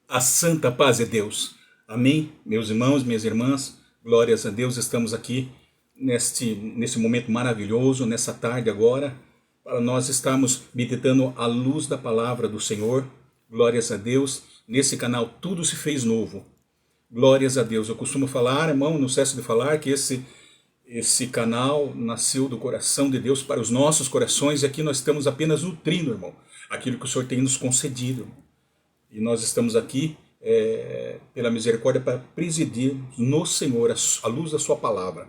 A santa paz de Deus. Amém, meus irmãos, minhas irmãs. Glórias a Deus, estamos aqui nesse momento maravilhoso, nessa tarde agora, para nós estarmos meditando à luz da palavra do Senhor. Glórias a Deus. Nesse canal tudo se fez novo. Glórias a Deus. Eu costumo falar, irmão, não cesso de falar que esse canal nasceu do coração de Deus para os nossos corações e aqui nós estamos apenas nutrindo, irmão, aquilo que o Senhor tem nos concedido, irmão. E nós estamos aqui pela misericórdia para presidir no Senhor a luz da sua palavra.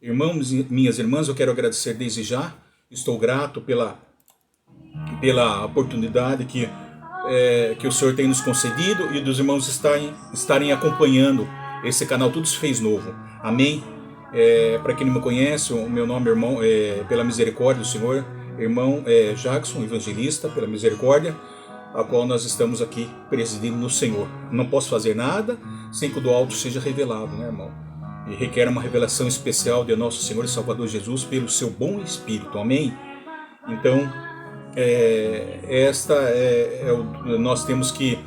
Irmãos e minhas irmãs, eu quero agradecer desde já. Estou grato pela oportunidade que o Senhor tem nos concedido e dos irmãos estarem acompanhando esse canal. Tudo se fez novo. Amém? Para quem não me conhece, o meu nome, irmão, pela misericórdia do Senhor, irmão Jackson, evangelista, pela misericórdia, a qual nós estamos aqui presidindo no Senhor. Não posso fazer nada sem que o do alto seja revelado, né, irmão? E requer uma revelação especial de nosso Senhor e Salvador Jesus pelo seu bom Espírito, amém? Então, nós temos que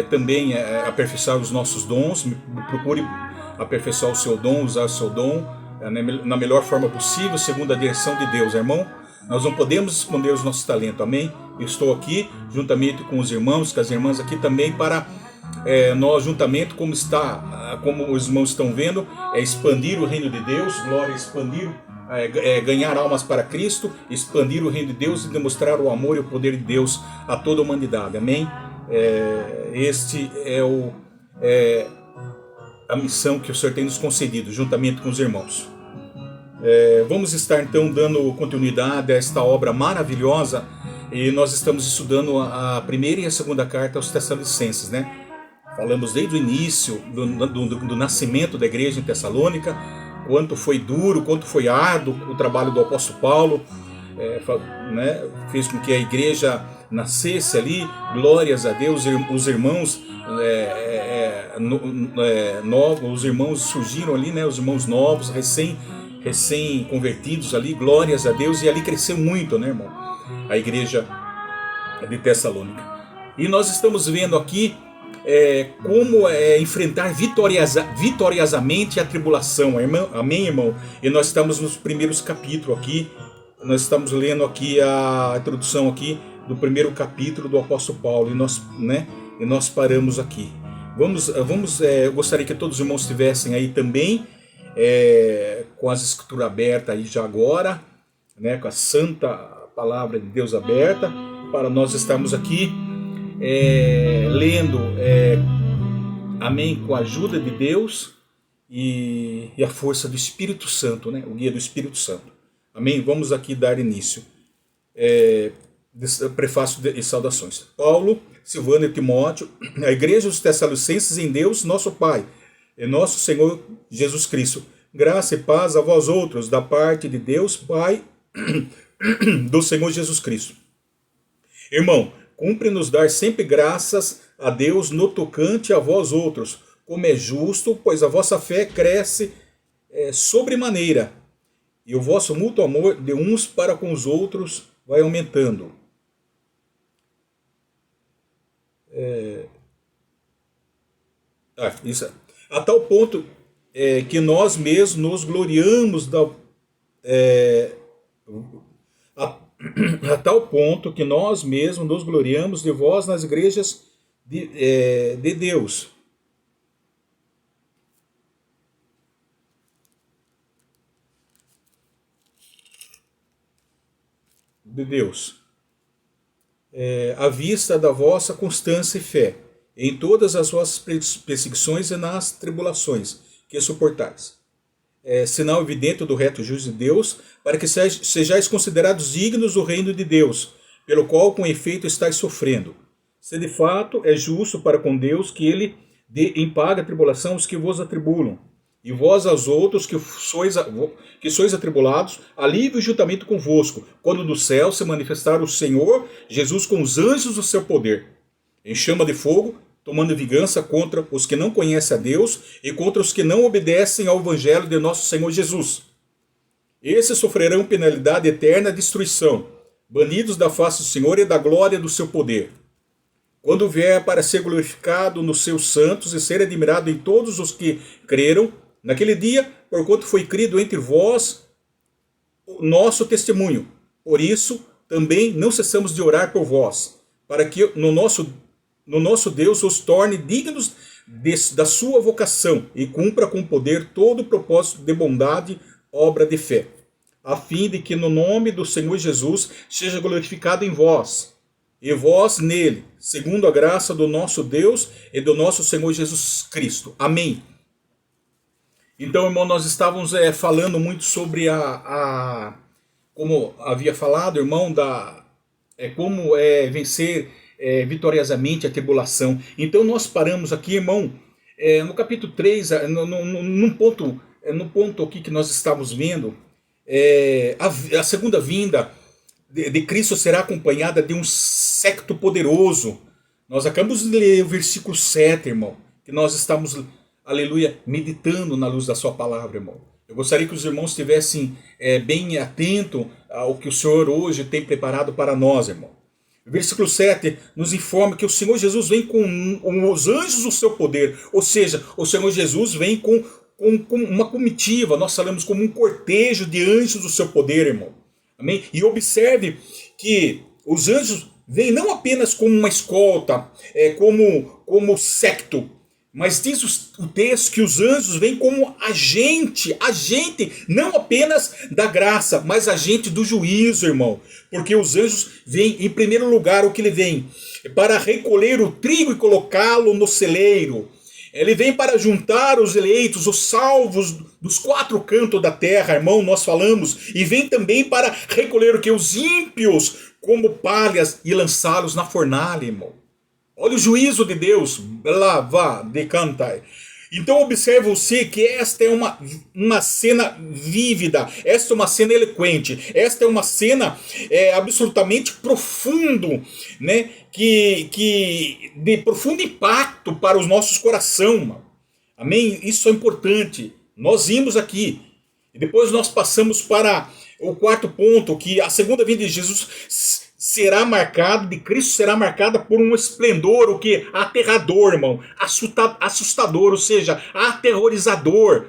também aperfeiçoar os nossos dons. Procure aperfeiçoar o seu dom, usar o seu dom na melhor forma possível, segundo a direção de Deus, irmão. Nós não podemos esconder os nossos talentos, amém? Eu estou aqui juntamente com os irmãos, com as irmãs aqui também para nós juntamente, como os irmãos estão vendo, expandir o reino de Deus, glória, expandir, ganhar almas para Cristo, expandir o reino de Deus e demonstrar o amor e o poder de Deus a toda a humanidade, amém? Este é a missão que o Senhor tem nos concedido, juntamente com os irmãos. Vamos estar então dando continuidade a esta obra maravilhosa e nós estamos estudando a primeira e a segunda carta aos Tessalonicenses, né? Falamos desde o início do nascimento da igreja em Tessalônica, quanto foi duro, quanto foi árduo o trabalho do apóstolo Paulo, né? Fez com que a igreja nascesse ali. Glórias a Deus. Os irmãos os irmãos surgiram ali, né? Os irmãos novos, recém-convertidos ali, glórias a Deus, e ali cresceu muito, né, irmão? A igreja de Tessalônica. E nós estamos vendo aqui como enfrentar vitoriosamente a tribulação, irmão? Amém, irmão? E nós estamos nos primeiros capítulos aqui, nós estamos lendo aqui a introdução aqui do primeiro capítulo do apóstolo Paulo, e nós paramos aqui. Eu gostaria que todos os irmãos estivessem aí também, com as escrituras abertas aí já agora, né, com a santa palavra de Deus aberta, para nós estarmos aqui lendo, amém, com a ajuda de Deus e a força do Espírito Santo, né, o guia do Espírito Santo. Amém? Vamos aqui dar início. Prefácio e saudações. Paulo, Silvano e Timóteo, a igreja dos Tessalonicenses em Deus, nosso Pai, e nosso Senhor Jesus Cristo. Graça e paz a vós outros, da parte de Deus, Pai, do Senhor Jesus Cristo. Irmão, cumpre-nos dar sempre graças a Deus no tocante a vós outros, como é justo, pois a vossa fé cresce sobremaneira, e o vosso mútuo amor de uns para com os outros vai aumentando. Isso. A tal ponto que nós mesmos nos gloriamos a tal ponto que nós mesmos nos gloriamos de vós nas igrejas de Deus. À vista da vossa constância e fé, em todas as vossas perseguições e nas tribulações que suportais. Sinal evidente do reto juízo de Deus, para que sejais considerados dignos do reino de Deus, pelo qual com efeito estáis sofrendo. Se de fato é justo para com Deus que ele dê em paga a tribulação aos que vos atribulam, e vós aos outros que sois atribulados, alívio juntamente convosco, quando do céu se manifestar o Senhor Jesus com os anjos do seu poder, em chama de fogo, tomando vingança contra os que não conhecem a Deus e contra os que não obedecem ao evangelho de nosso Senhor Jesus. Esses sofrerão penalidade eterna, destruição, banidos da face do Senhor e da glória do seu poder. quando vier para ser glorificado nos seus santos e ser admirado em todos os que creram, naquele dia, porquanto foi crido entre vós o nosso testemunho. Por isso, também não cessamos de orar por vós, para que no nosso Deus os torne dignos da sua vocação e cumpra com poder todo o propósito de bondade, obra de fé, a fim de que no nome do Senhor Jesus seja glorificado em vós, e vós nele, segundo a graça do nosso Deus e do nosso Senhor Jesus Cristo. Amém. Então, irmão, nós estávamos falando muito sobre como havia falado, irmão, como vencer vitoriosamente a tribulação. Então, nós paramos aqui, irmão, no capítulo 3, num ponto aqui que nós estamos vendo, a segunda vinda de Cristo será acompanhada de um séquito poderoso. Nós acabamos de ler o versículo 7, irmão, que nós estamos, aleluia, meditando na luz da sua palavra, irmão. Eu gostaria que os irmãos estivessem bem atentos ao que o Senhor hoje tem preparado para nós, irmão. O versículo 7 nos informa que o Senhor Jesus vem com os anjos do seu poder, ou seja, o Senhor Jesus vem com uma comitiva, nós falamos como um cortejo de anjos do seu poder, irmão. Amém? E observe que os anjos vêm não apenas como uma escolta, como séquito, mas diz o texto que os anjos vêm como agente não apenas da graça, mas agente do juízo, irmão. Porque os anjos vêm, em primeiro lugar, o que ele vem? Para recolher o trigo e colocá-lo no celeiro. Ele vem para juntar os eleitos, os salvos dos quatro cantos da terra, irmão, nós falamos. E vem também para recolher o que? Os ímpios como palhas e lançá-los na fornalha, irmão. Olha o juízo de Deus. Lá vá, decantai. Então observe você que esta é uma cena vívida, esta é uma cena eloquente, esta é uma cena absolutamente profundo, né? Que de profundo impacto para os nossos corações, mano. Amém? Isso é importante. Nós vimos aqui, e depois nós passamos para o quarto ponto, que a segunda vinda de Jesus de Cristo será marcada por um esplendor, o que? Aterrador, irmão, assustador, ou seja, aterrorizador.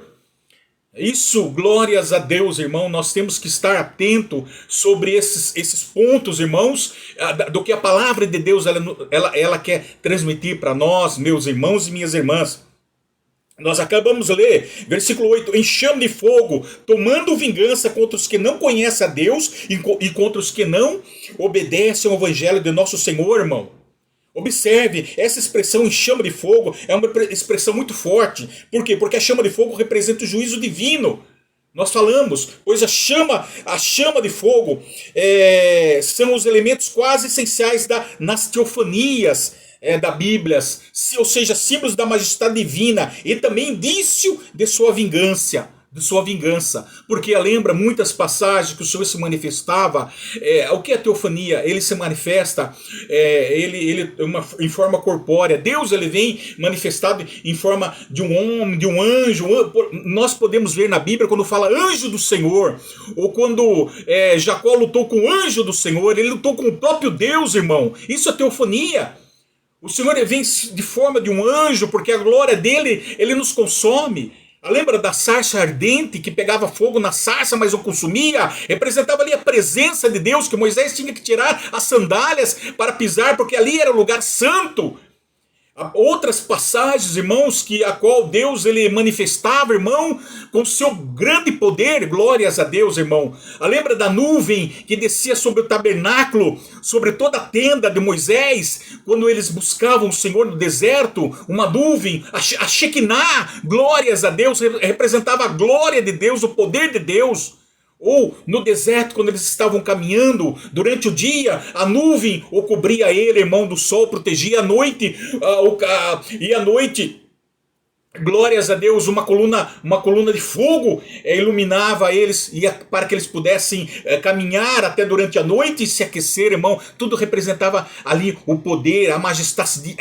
Isso, glórias a Deus, irmão, nós temos que estar atento sobre esses pontos, irmãos, do que a palavra de Deus ela quer transmitir para nós, meus irmãos e minhas irmãs. Nós acabamos de ler, versículo 8, em chama de fogo, tomando vingança contra os que não conhecem a Deus e contra os que não obedecem ao evangelho de nosso Senhor, irmão. Observe, essa expressão em chama de fogo é uma expressão muito forte. Por quê? Porque a chama de fogo representa o juízo divino. Nós falamos, pois a chama de fogo são os elementos quase essenciais nas teofanias da Bíblia, ou seja, símbolos da majestade divina e também indício de sua vingança. Porque lembra muitas passagens que o Senhor se manifestava. O que é a teofania? Ele se manifesta em forma corpórea. Deus ele vem manifestado em forma de um homem, de um anjo. Nós podemos ver na Bíblia quando fala anjo do Senhor, ou quando Jacó lutou com o anjo do Senhor, ele lutou com o próprio Deus, irmão. Isso é teofania. O Senhor vem de forma de um anjo, porque a glória dele, ele nos consome. Lembra da sarça ardente que pegava fogo na sarça, mas não consumia? Representava ali a presença de Deus, que Moisés tinha que tirar as sandálias para pisar, porque ali era o lugar santo. Outras passagens, irmãos, a qual Deus ele manifestava, irmão, com seu grande poder, glórias a Deus, irmão. Lembra da nuvem que descia sobre o tabernáculo, sobre toda a tenda de Moisés, quando eles buscavam o Senhor no deserto, uma nuvem, a Shekinah, glórias a Deus, representava a glória de Deus, o poder de Deus. Ou no deserto, quando eles estavam caminhando, durante o dia, a nuvem o cobria ele, irmão, do sol, protegia a noite, e à noite, glórias a Deus, uma coluna de fogo iluminava eles, para que eles pudessem caminhar até durante a noite e se aquecer, irmão. Tudo representava ali o poder, a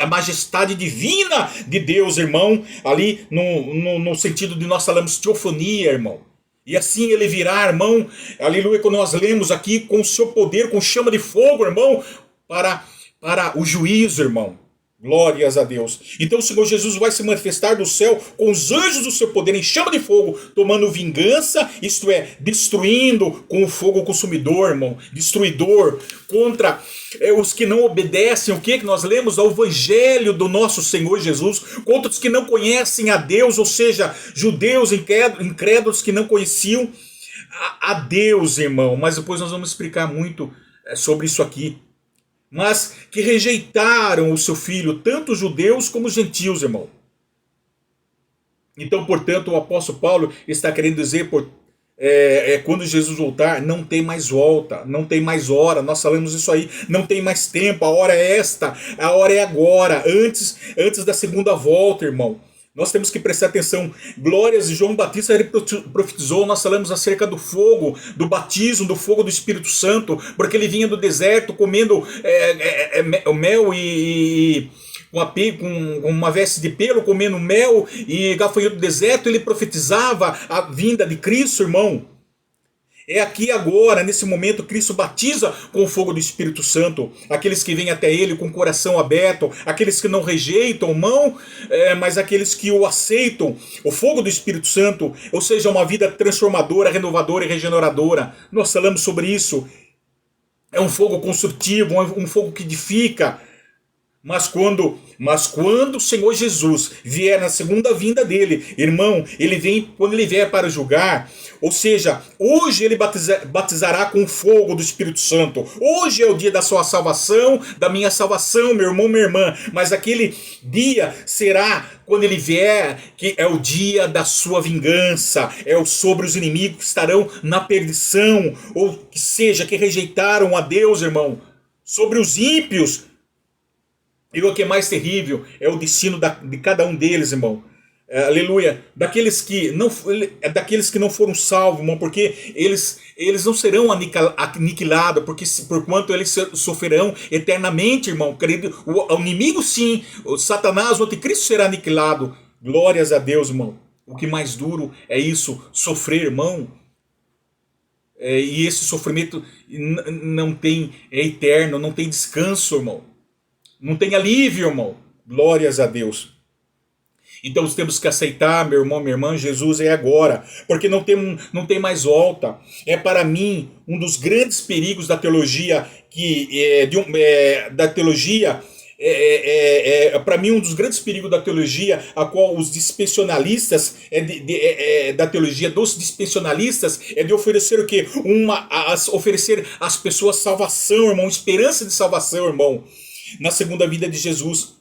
majestade divina de Deus, irmão, ali no sentido de nós falamos teofania, irmão. E assim ele virá, irmão, aleluia, quando nós lemos aqui, com o seu poder, com chama de fogo, irmão, para para o juízo, irmão. Glórias a Deus. Então o Senhor Jesus vai se manifestar do céu com os anjos do seu poder em chama de fogo, tomando vingança, isto é, destruindo com o fogo consumidor, irmão, destruidor, contra os que não obedecem, o que nós lemos ao evangelho do nosso Senhor Jesus, contra os que não conhecem a Deus, ou seja, judeus incrédulos que não conheciam a Deus, irmão. Mas depois nós vamos explicar muito sobre isso aqui. Mas que rejeitaram o seu filho, tanto os judeus como os gentios, irmão. Então, portanto, o apóstolo Paulo está querendo dizer, quando Jesus voltar, não tem mais volta, não tem mais hora, nós falamos isso aí, não tem mais tempo, a hora é esta, a hora é agora, antes da segunda volta, irmão. Nós temos que prestar atenção. Glórias de João Batista, ele profetizou, nós falamos acerca do fogo, do batismo, do fogo do Espírito Santo, porque ele vinha do deserto comendo mel e com uma veste de pelo, comendo mel e gafanhoto do deserto. Ele profetizava a vinda de Cristo, irmão. É aqui agora, nesse momento, Cristo batiza com o fogo do Espírito Santo aqueles que vêm até Ele com o coração aberto, aqueles que não rejeitam, não, mas aqueles que o aceitam, o fogo do Espírito Santo, ou seja, uma vida transformadora, renovadora e regeneradora. Nós falamos sobre isso. É um fogo construtivo, um fogo que edifica. Mas quando o Senhor Jesus vier na segunda vinda dele, irmão, ele vem quando ele vier para julgar. Ou seja, hoje ele batizará com o fogo do Espírito Santo. Hoje é o dia da sua salvação, da minha salvação, meu irmão, minha irmã. Mas aquele dia será quando ele vier, que é o dia da sua vingança. É sobre os inimigos que estarão na perdição, ou que seja, que rejeitaram a Deus, irmão. Sobre os ímpios. E o que é mais terrível é o destino de cada um deles, irmão. Aleluia. Daqueles que não foram salvos, irmão, porque eles não serão aniquilados, porquanto eles sofrerão eternamente, irmão. O inimigo, sim, o Satanás, o anticristo, será aniquilado. Glórias a Deus, irmão. O que mais duro é isso, sofrer, irmão. E esse sofrimento não tem, é eterno, não tem descanso, irmão. Não tem alívio, irmão. Glórias a Deus. Então nós temos que aceitar, meu irmão, minha irmã, Jesus é agora. Porque não tem mais volta. É para mim um dos grandes perigos da teologia, para mim um dos grandes perigos da teologia, a qual os dispensionalistas, da teologia dos dispensionalistas, é de oferecer o quê? Oferecer às pessoas salvação, irmão, esperança de salvação, irmão. Na segunda vida de Jesus,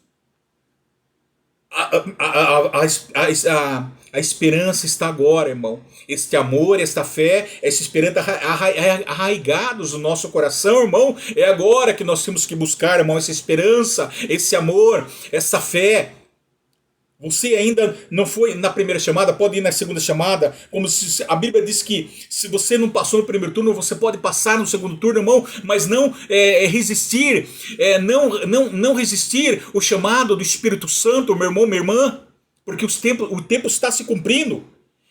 a esperança está agora, irmão. Este amor, esta fé, essa esperança arraigados no nosso coração, irmão. É agora que nós temos que buscar, irmão, essa esperança, esse amor, essa fé. Você ainda não foi na primeira chamada, pode ir na segunda chamada. Como se a Bíblia diz que se você não passou no primeiro turno, você pode passar no segundo turno, irmão, mas não resistir, não resistir o chamado do Espírito Santo, meu irmão, minha irmã, porque o tempo está se cumprindo.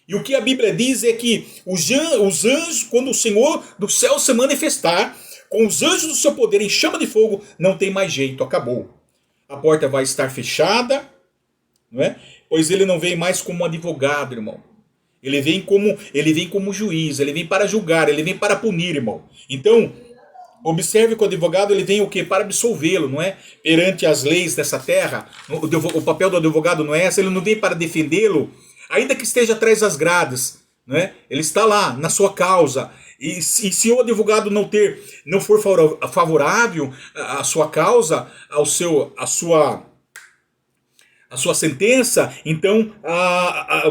E o que a Bíblia diz é que os anjos, quando o Senhor do céu se manifestar, com os anjos do seu poder em chama de fogo, não tem mais jeito, acabou. A porta vai estar fechada. Não é? Pois ele não vem mais como advogado, irmão. Ele vem como juiz, ele vem para julgar, ele vem para punir, irmão. Então, observe que o advogado ele vem o quê? Para absolvê-lo, não é? Perante as leis dessa terra. O papel do advogado não é esse, ele não vem para defendê-lo, ainda que esteja atrás das grades, não é? Ele está lá na sua causa. E se o advogado não for favorável à sua causa, a sua sentença, então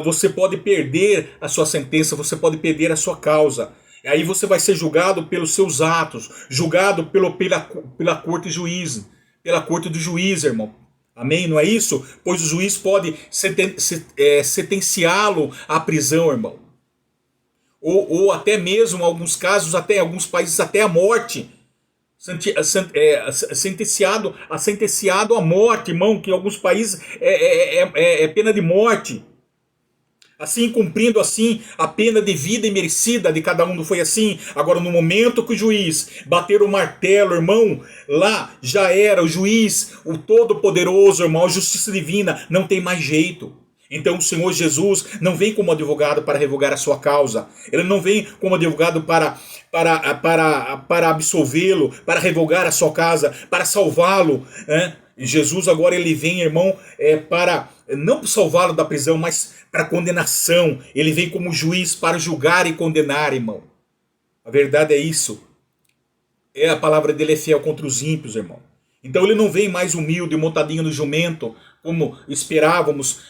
você pode perder a sua sentença, você pode perder a sua causa. Aí você vai ser julgado pelos seus atos, julgado pela corte juiz, pela corte do juiz, irmão. Amém? Não é isso? Pois o juiz pode sentenciá-lo à prisão, irmão. Ou até mesmo, em alguns casos, até em alguns países, até a morte. Sentenciado à morte, irmão, que em alguns países é pena de morte. assim cumprindo assim a pena devida e merecida de cada um, não foi assim? Agora no momento que o juiz bater o martelo, irmão, lá já era o juiz, o todo-poderoso, irmão, a justiça divina, não tem mais jeito. Então o Senhor Jesus não vem como advogado para revogar a sua causa. Ele não vem como advogado para absolvê-lo, para revogar a sua causa, para salvá-lo, né? Jesus agora ele vem, irmão, para não salvá-lo da prisão, mas para condenação. Ele vem como juiz para julgar e condenar, irmão. A verdade é isso. A palavra dele é fiel contra os ímpios, irmão. Então ele não vem mais humilde, montadinho no jumento, como esperávamos,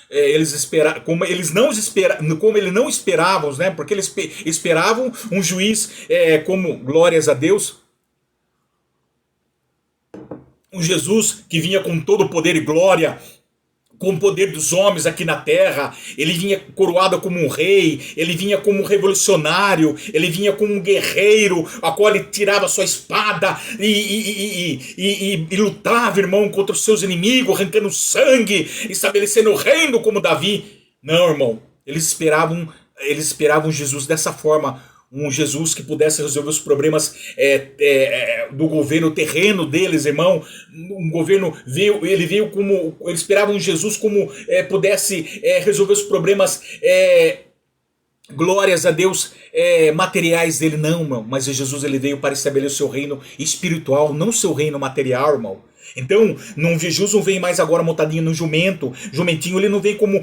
como eles não esperávamos, né? Porque eles esperavam um juiz como, glórias a Deus, um Jesus que vinha com todo o poder e glória, com o poder dos homens aqui na terra. Ele vinha coroado como um rei, ele vinha como um revolucionário, ele vinha como um guerreiro, a qual ele tirava sua espada e lutava, irmão, contra os seus inimigos, arrancando sangue, estabelecendo o reino como Davi. Não, irmão, eles esperavam Jesus dessa forma, um Jesus que pudesse resolver os problemas do governo terreno deles, irmão. Um governo ele veio como, eles esperavam um Jesus como pudesse resolver os problemas, glórias a Deus, materiais dele. Não, irmão, mas Jesus ele veio para estabelecer o seu reino espiritual, não o seu reino material, irmão. Então, Jesus não vem mais agora montadinho no jumento. Jumentinho, ele não vem como,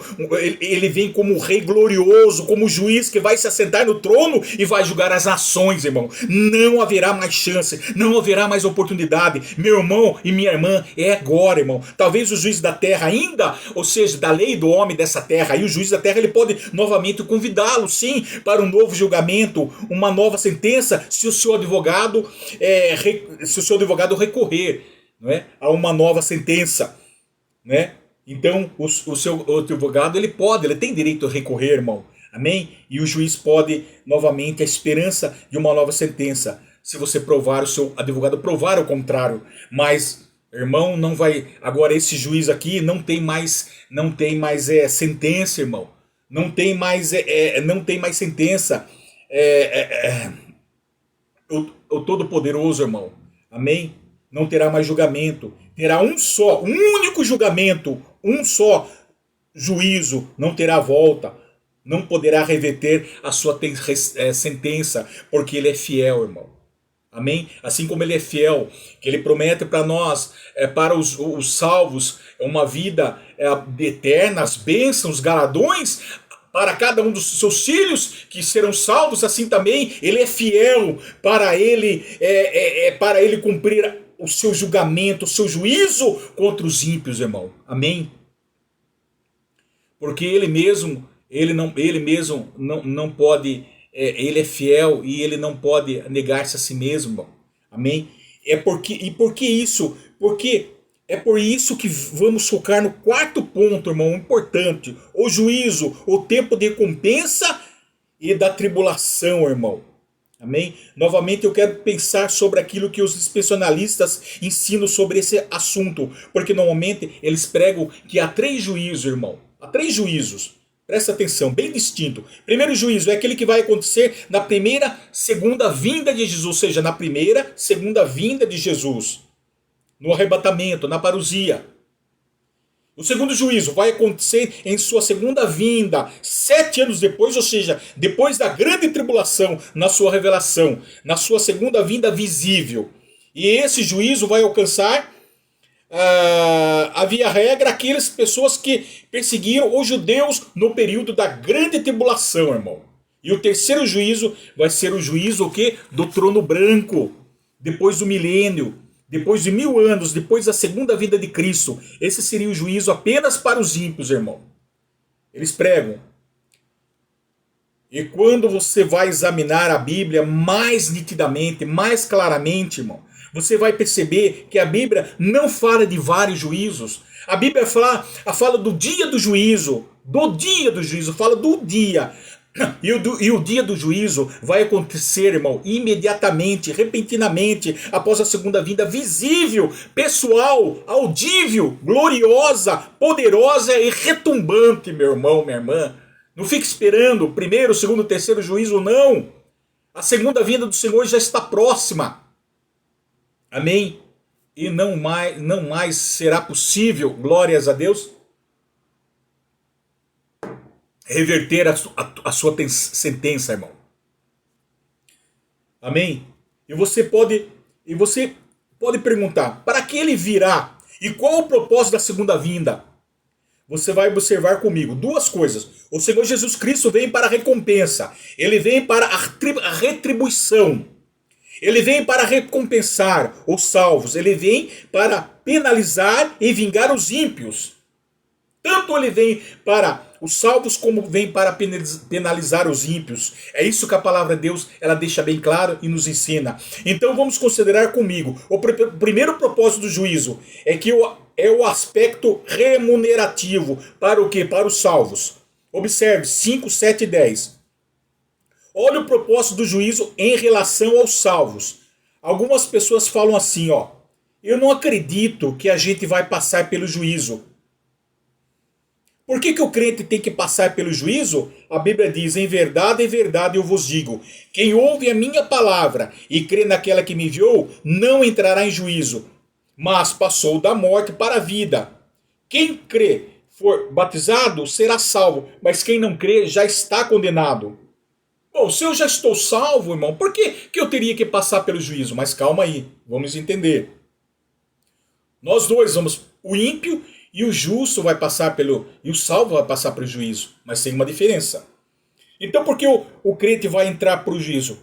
ele vem como rei glorioso, como juiz que vai se assentar no trono e vai julgar as nações, irmão. Não haverá mais chance, não haverá mais oportunidade. Meu irmão e minha irmã, é agora, irmão. Talvez o juiz da terra ainda, ou seja, da lei do homem dessa terra, aí o juiz da terra ele pode novamente convidá-lo, sim, para um novo julgamento, uma nova sentença, se o seu advogado recorrer, não é, a uma nova sentença, né? Então o seu advogado ele tem direito a recorrer, irmão. Amém? E o juiz pode novamente a esperança de uma nova sentença, se você provar, o seu advogado provar o contrário. Mas, irmão, não vai agora esse juiz aqui não tem mais sentença, irmão. Não tem mais sentença. O Todo-Poderoso, irmão. Amém? Não terá mais julgamento, terá um único julgamento, um só juízo, não terá volta, não poderá reverter a sua sentença, porque ele é fiel, irmão. Amém? Assim como ele é fiel, que ele promete para nós, para os salvos, uma vida eterna, as bênçãos, os galardões, para cada um dos seus filhos que serão salvos, assim também ele é fiel para ele cumprir o seu julgamento, o seu juízo contra os ímpios, irmão. Amém? Porque ele mesmo não pode, ele é fiel e ele não pode negar-se a si mesmo, irmão. Amém? Por que isso? Porque é por isso que vamos focar no quarto ponto, irmão, importante. O juízo, o tempo de recompensa e da tribulação, irmão. Amém? Novamente eu quero pensar sobre aquilo que os especialistas ensinam sobre esse assunto. Porque normalmente eles pregam que há 3 juízos, irmão. Há 3 juízos. Presta atenção, bem distinto. Primeiro juízo é aquele que vai acontecer na primeira, segunda vinda de Jesus. Ou seja, na primeira, segunda vinda de Jesus. No arrebatamento, na parousia. O segundo juízo vai acontecer em sua segunda vinda, 7 anos depois, ou seja, depois da grande tribulação, na sua revelação, na sua segunda vinda visível. E esse juízo vai alcançar, havia regra, aquelas pessoas que perseguiram os judeus no período da grande tribulação, irmão. E o terceiro juízo vai ser o juízo o quê? Do trono branco, depois do milênio. Depois de 1000 anos, depois da segunda vinda de Cristo, esse seria o juízo apenas para os ímpios, irmão. Eles pregam. E quando você vai examinar a Bíblia mais nitidamente, mais claramente, irmão, você vai perceber que a Bíblia não fala de vários juízos. A Bíblia fala do dia do juízo. Fala do dia. E o dia do juízo vai acontecer, irmão, imediatamente, repentinamente, após a segunda vinda visível, pessoal, audível, gloriosa, poderosa e retumbante, meu irmão, minha irmã. Não fique esperando o primeiro, o segundo, o terceiro juízo, não. A segunda vinda do Senhor já está próxima. Amém? E não mais será possível, glórias a Deus, reverter a sua sentença, irmão. Amém? E você pode perguntar, para que ele virá? E qual o propósito da segunda vinda? Você vai observar comigo duas coisas. O Senhor Jesus Cristo vem para a recompensa. Ele vem para a retribuição. Ele vem para recompensar os salvos. Ele vem para penalizar e vingar os ímpios. Tanto ele vem para os salvos como vem para penalizar os ímpios. É isso que a palavra de Deus ela deixa bem claro e nos ensina. Então vamos considerar comigo. O primeiro propósito do juízo é que é o aspecto remunerativo. Para o quê? Para os salvos. Observe 5, 7 e 10. Olha o propósito do juízo em relação aos salvos. Algumas pessoas falam assim, ó. Eu não acredito que a gente vai passar pelo juízo. Por que o crente tem que passar pelo juízo? A Bíblia diz, em verdade eu vos digo, quem ouve a minha palavra e crê naquela que me enviou, não entrará em juízo, mas passou da morte para a vida. Quem crê, for batizado, será salvo, mas quem não crê já está condenado. Bom, se eu já estou salvo, irmão, por que eu teria que passar pelo juízo? Mas calma aí, vamos entender. Nós dois vamos, o ímpio e o justo vai passar e o salvo vai passar pelo juízo. Mas tem uma diferença. Então por que o crente vai entrar para o juízo?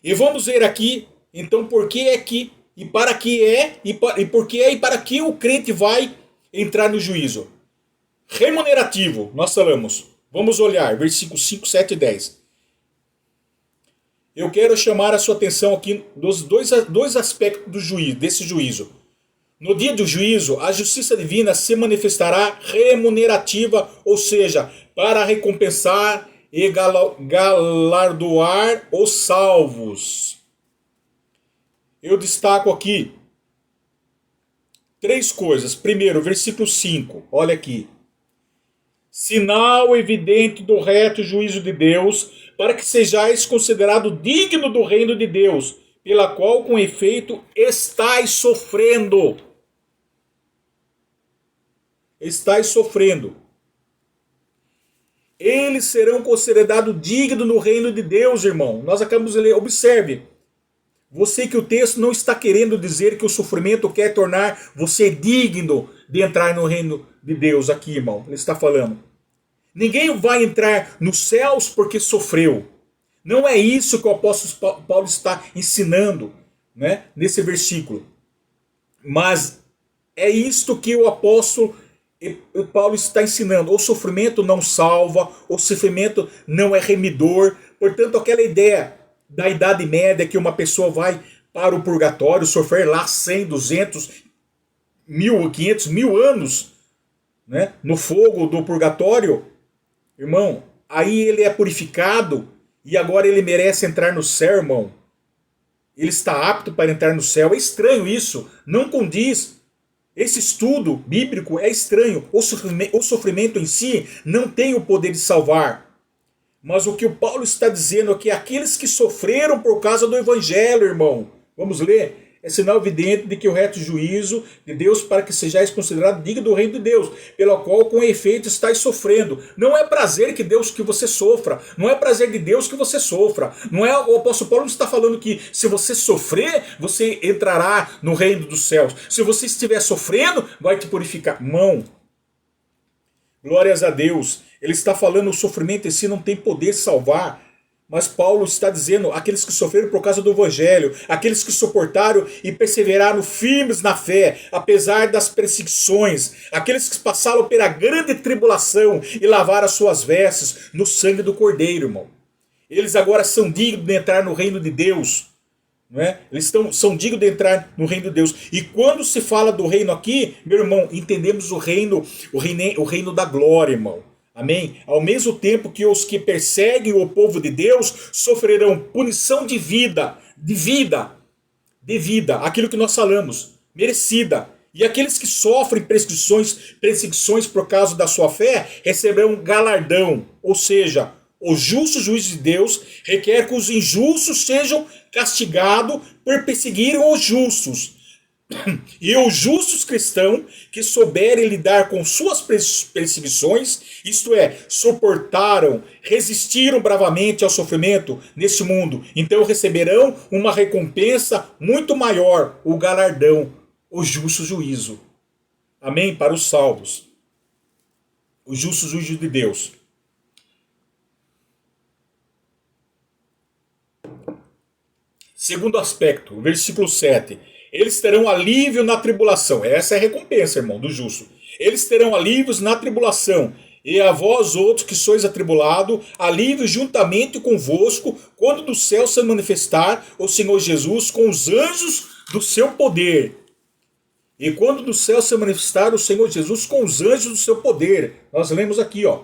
E vamos ver aqui, então, por que é que, e para que é, e por que é e para que o crente vai entrar no juízo. Remunerativo, nós falamos. Vamos olhar, versículos 5, 7 e 10. Eu quero chamar a sua atenção aqui dos dois aspectos do juízo, desse juízo. No dia do juízo, a justiça divina se manifestará remunerativa, ou seja, para recompensar e galardoar os salvos. Eu destaco aqui 3 coisas. Primeiro, versículo 5, olha aqui. Sinal evidente do reto juízo de Deus, para que sejais considerado digno do reino de Deus, pela qual com efeito estáis sofrendo. Estáis sofrendo. Eles serão considerados dignos no reino de Deus, irmão. Nós acabamos de ler, observe. Você que o texto não está querendo dizer que o sofrimento quer tornar você digno de entrar no reino de Deus aqui, irmão. Ele está falando. Ninguém vai entrar nos céus porque sofreu. Não é isso que o apóstolo Paulo está ensinando, né, nesse versículo. Mas é isto que o apóstolo Paulo está ensinando. O sofrimento não salva, o sofrimento não é remidor. Portanto, aquela ideia da Idade Média que uma pessoa vai para o purgatório, sofrer lá 100, 200, 1000, 500, 1000 anos, né, no fogo do purgatório, irmão, aí ele é purificado e agora ele merece entrar no céu, irmão. Ele está apto para entrar no céu. É estranho isso, não condiz. Esse estudo bíblico é estranho. O sofrimento em si não tem o poder de salvar. Mas o que o Paulo está dizendo é que aqueles que sofreram por causa do evangelho, irmão, vamos ler, é sinal evidente de que o reto juízo de Deus para que sejais considerado digno do reino de Deus, pelo qual com efeito estáis sofrendo. Não é prazer que Deus que você sofra, não é prazer de Deus que você sofra. Não é, o apóstolo Paulo não está falando que se você sofrer, você entrará no reino dos céus. Se você estiver sofrendo, vai te purificar. Não. Glórias a Deus. Ele está falando o sofrimento em si não tem poder de salvar. Mas Paulo está dizendo aqueles que sofreram por causa do evangelho, aqueles que suportaram e perseveraram firmes na fé, apesar das perseguições, aqueles que passaram pela grande tribulação e lavaram as suas vestes no sangue do Cordeiro, irmão. Eles agora são dignos de entrar no reino de Deus. Não é? Eles são dignos de entrar no reino de Deus. E quando se fala do reino aqui, meu irmão, entendemos o reino da glória, irmão. Amém? Ao mesmo tempo que os que perseguem o povo de Deus sofrerão punição de vida, aquilo que nós falamos, merecida. E aqueles que sofrem perseguições por causa da sua fé receberão um galardão. Ou seja, o justo juízo de Deus requer que os injustos sejam castigados por perseguirem os justos. E os justos cristãos que souberem lidar com suas perseguições, isto é, suportaram, resistiram bravamente ao sofrimento neste mundo, então receberão uma recompensa muito maior, o galardão, o justo juízo. Amém? Para os salvos. O justo juízo de Deus. Segundo aspecto, versículo 7. Eles terão alívio na tribulação. Essa é a recompensa, irmão, do justo. Eles terão alívios na tribulação. E a vós outros que sois atribulados, alívio juntamente convosco, quando do céu se manifestar o Senhor Jesus com os anjos do seu poder. E quando do céu se manifestar o Senhor Jesus com os anjos do seu poder. Nós lemos aqui, ó.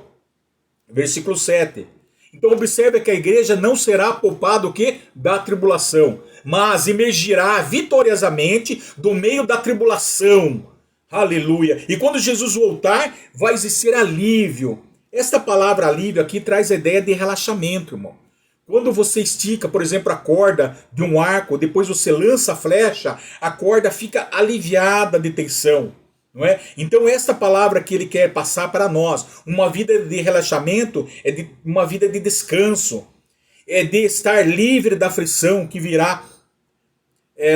Versículo 7. Então observe que a igreja não será poupada o quê? Da tribulação, mas emergirá vitoriosamente do meio da tribulação. Aleluia. E quando Jesus voltar, vai existir alívio. Esta palavra alívio aqui traz a ideia de relaxamento, irmão. Quando você estica, por exemplo, a corda de um arco, depois você lança a flecha, a corda fica aliviada de tensão. Não é? Então esta palavra que ele quer passar para nós, uma vida de relaxamento, uma vida de descanso, é de estar livre da aflição que virá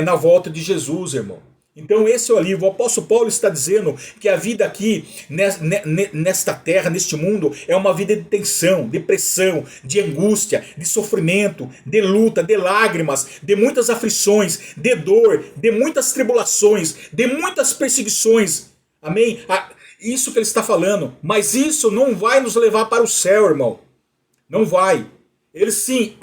na volta de Jesus, irmão. Então esse é o alívio. O apóstolo Paulo está dizendo que a vida aqui, nesta terra, neste mundo, é uma vida de tensão, de pressão, de angústia, de sofrimento, de luta, de lágrimas, de muitas aflições, de dor, de muitas tribulações, de muitas perseguições. Amém? Isso que ele está falando. Mas isso não vai nos levar para o céu, irmão. Não vai. Ele sim,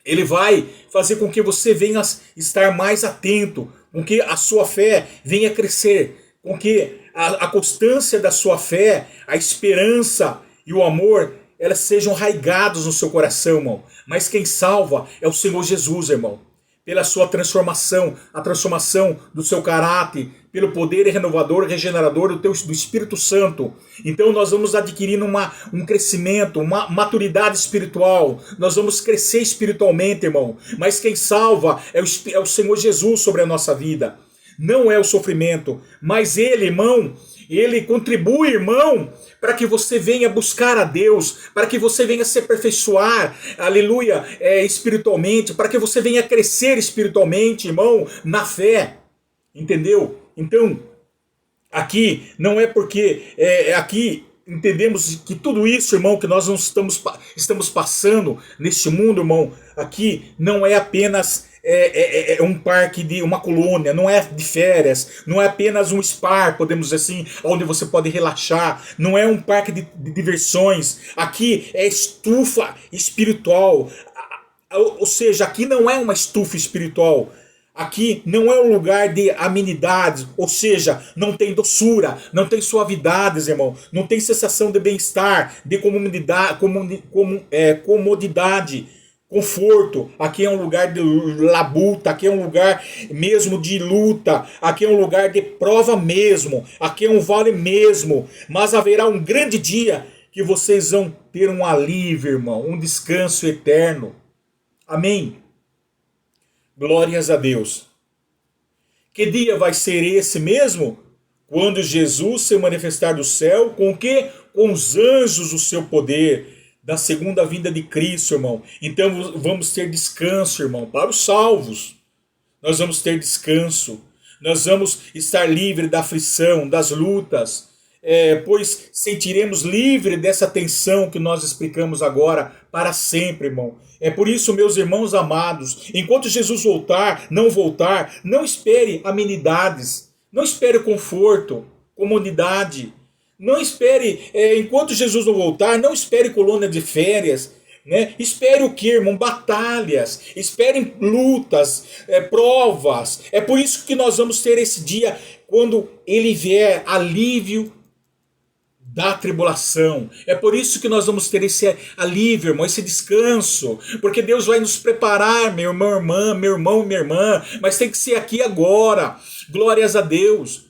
ele vai fazer com que você venha estar mais atento, com que a sua fé venha crescer, com que a constância da sua fé, a esperança e o amor, elas sejam arraigados no seu coração, irmão. Mas quem salva é o Senhor Jesus, irmão. Pela sua transformação, a transformação do seu caráter, pelo poder renovador, regenerador do Espírito Santo. Então nós vamos adquirindo um crescimento, uma maturidade espiritual. Nós vamos crescer espiritualmente, irmão. Mas quem salva é o Senhor Jesus sobre a nossa vida. Não é o sofrimento, mas Ele, irmão, Ele contribui, irmão, para que você venha buscar a Deus, para que você venha se aperfeiçoar, aleluia, espiritualmente, para que você venha crescer espiritualmente, irmão, na fé. Entendeu? Então, aqui não é porque aqui entendemos que tudo isso, irmão, que nós não estamos passando neste mundo, irmão, aqui não é apenas um parque de uma colônia, não é de férias, não é apenas um spa, podemos dizer assim, onde você pode relaxar, não é um parque de diversões, aqui é estufa espiritual, ou seja, aqui não é uma estufa espiritual. Aqui não é um lugar de amenidades, ou seja, não tem doçura, não tem suavidades, irmão, não tem sensação de bem-estar, de comodidade, conforto. Aqui é um lugar de labuta, aqui é um lugar mesmo de luta, aqui é um lugar de prova mesmo, aqui é um vale mesmo, mas haverá um grande dia que vocês vão ter um alívio, irmão, um descanso eterno. Amém? Glórias a Deus. Que dia vai ser esse mesmo? Quando Jesus se manifestar do céu, com o quê? Com os anjos do seu poder, da segunda vinda de Cristo, irmão. Então vamos ter descanso, irmão, para os salvos. Nós vamos ter descanso. Nós vamos estar livres da aflição, das lutas, pois sentiremos livre dessa tensão que nós explicamos agora para sempre, irmão. É por isso, meus irmãos amados, enquanto Jesus voltar, não espere amenidades, não espere conforto, comodidade, não espere, enquanto Jesus não voltar, não espere colônia de férias, né? Espere o que, irmão? Batalhas, espere lutas, provas. É por isso que nós vamos ter esse dia, quando ele vier, alívio da tribulação. É por isso que nós vamos ter esse alívio, irmão, esse descanso, porque Deus vai nos preparar, meu irmão, irmã, meu irmão, minha irmã, mas tem que ser aqui agora. Glórias a Deus.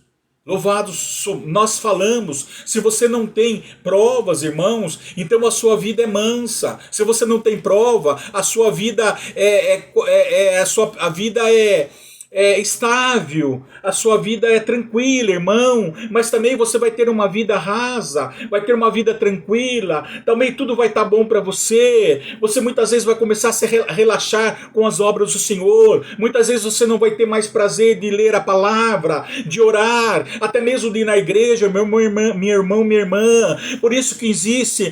Louvados, nós falamos, se você não tem provas, irmãos, então a sua vida é mansa. Se você não tem prova, a sua vida é estável, a sua vida é tranquila, irmão, mas também você vai ter uma vida rasa, vai ter uma vida tranquila, também tudo vai estar bom para você. Você muitas vezes vai começar a se relaxar com as obras do Senhor, muitas vezes você não vai ter mais prazer de ler a palavra, de orar, até mesmo de ir na igreja, meu irmão, minha irmã. Por isso que existe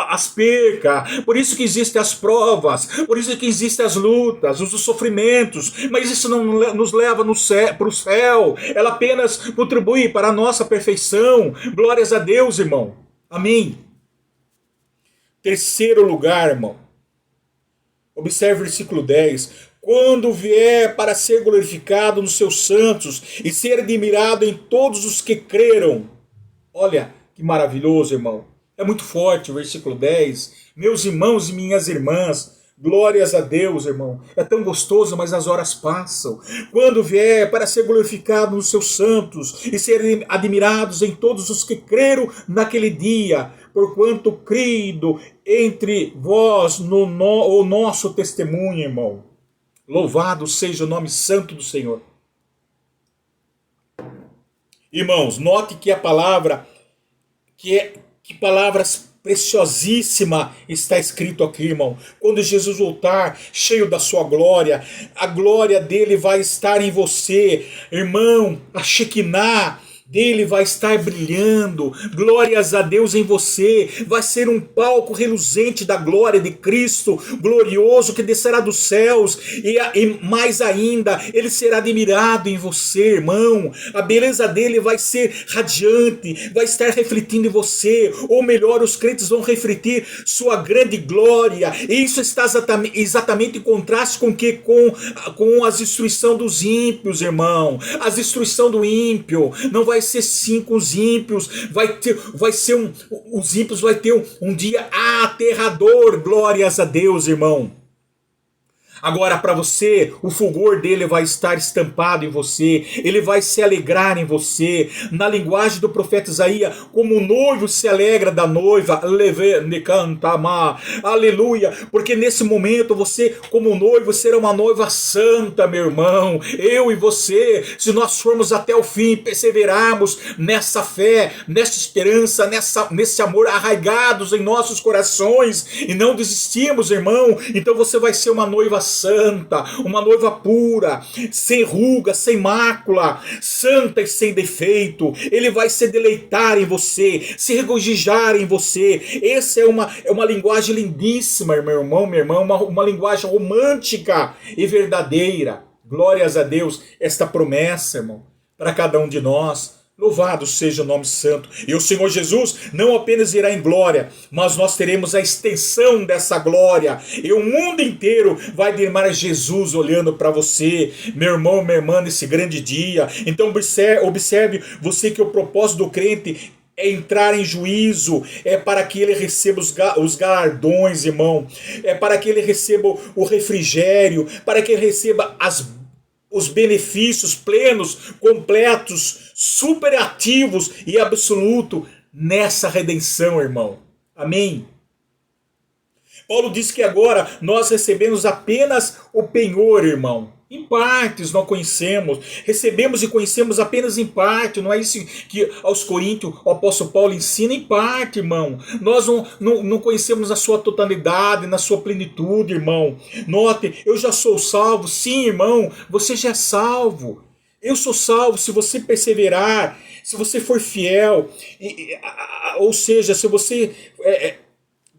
as percas, por isso que existem as provas, por isso que existem as lutas, os sofrimentos, mas isso não nos leva para o céu, ela apenas contribui para a nossa perfeição. Glórias a Deus, irmão. Amém. Terceiro lugar, irmão. Observe o versículo 10. Quando vier para ser glorificado nos seus santos e ser admirado em todos os que creram. Olha que maravilhoso, irmão. É muito forte o versículo 10. Meus irmãos e minhas irmãs, glórias a Deus, irmão. É tão gostoso, mas as horas passam. Quando vier para ser glorificado nos seus santos e serem admirados em todos os que creram naquele dia, porquanto crido entre vós o nosso testemunho, irmão. Louvado seja o nome santo do Senhor. Irmãos, note que a palavra, que palavras preciosíssima está escrito aqui, irmão. Quando Jesus voltar, cheio da sua glória, a glória dele vai estar em você, irmão. A Shekinah dele vai estar brilhando, glórias a Deus em você, vai ser um palco reluzente da glória de Cristo, glorioso, que descerá dos céus, e mais ainda, ele será admirado em você, irmão. A beleza dele vai ser radiante, vai estar refletindo em você, ou melhor, os crentes vão refletir sua grande glória, e isso está exatamente em contraste com a destruição dos ímpios, irmão. A destruição do ímpio não vai ser sim com os ímpios, os ímpios vai ter um dia aterrador, glórias a Deus, irmão. Agora para você, o fulgor dele vai estar estampado em você, ele vai se alegrar em você. Na linguagem do profeta Isaías, como o noivo se alegra da noiva, aleluia, porque nesse momento você, como noivo, será uma noiva santa, meu irmão. Eu e você, se nós formos até o fim, perseverarmos nessa fé, nessa esperança, nesse amor arraigados em nossos corações e não desistirmos, irmão, então você vai ser uma noiva santa, uma noiva pura, sem ruga, sem mácula, santa e sem defeito. Ele vai se deleitar em você, se regozijar em você. Essa é uma linguagem lindíssima, meu irmão, minha irmã, uma linguagem romântica e verdadeira. Glórias a Deus, esta promessa, irmão, para cada um de nós. Louvado seja o nome santo. E o Senhor Jesus não apenas irá em glória, mas nós teremos a extensão dessa glória. E o mundo inteiro vai admirar Jesus olhando para você, meu irmão, minha irmã, nesse grande dia. Então observe você que o propósito do crente é entrar em juízo, é para que ele receba os galardões, irmão. É para que ele receba o refrigério, para que ele receba os benefícios plenos, completos, superativos e absoluto nessa redenção, irmão. Amém? Paulo diz que agora nós recebemos apenas o penhor, irmão. Em partes nós conhecemos, recebemos e conhecemos apenas em parte. Não é isso que aos Coríntios o apóstolo Paulo ensina? Em parte, irmão. Nós não conhecemos a sua totalidade, na sua plenitude, irmão. Note, eu já sou salvo. Sim, irmão, você já é salvo. Eu sou salvo se você perseverar, se você for fiel, ou seja, se você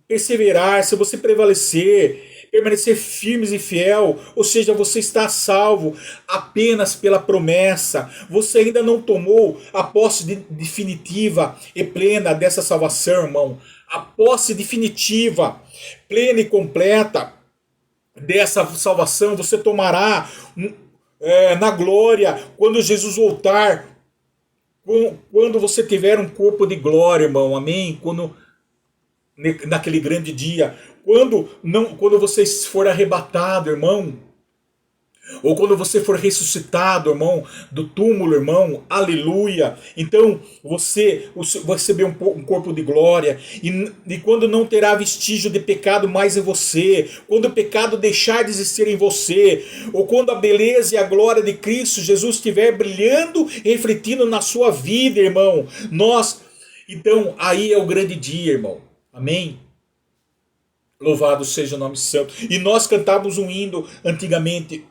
perseverar, se você prevalecer, permanecer firmes e fiel, ou seja, você está salvo apenas pela promessa. Você ainda não tomou a posse definitiva e plena dessa salvação, irmão. A posse definitiva, plena e completa dessa salvação você tomará na glória, quando Jesus voltar Quando você tiver um corpo de glória, irmão, amém? Naquele grande dia, quando você for arrebatado, irmão, ou quando você for ressuscitado, irmão, do túmulo, irmão, aleluia. Então você vai receber um corpo de glória. E quando não terá vestígio de pecado mais em você, quando o pecado deixar de existir em você, ou quando a beleza e a glória de Cristo Jesus estiver brilhando e refletindo na sua vida, irmão. Então aí é o grande dia, irmão. Amém? Louvado seja o nome santo. E nós cantávamos um hino antigamente,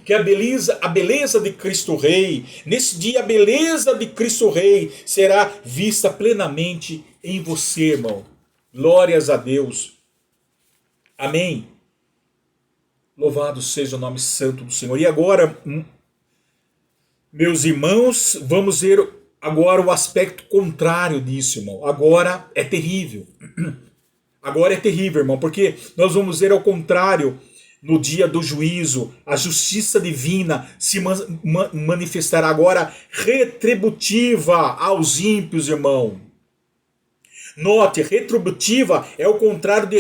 que a beleza de Cristo Rei, nesse dia a beleza de Cristo Rei será vista plenamente em você, irmão. Glórias a Deus. Amém. Louvado seja o nome santo do Senhor. E agora, meus irmãos, vamos ver agora o aspecto contrário disso, irmão. Agora é terrível. Agora é terrível, irmão, porque nós vamos ver ao contrário, no dia do juízo, a justiça divina se manifestará agora retributiva aos ímpios, irmão. Note, retributiva é o contrário de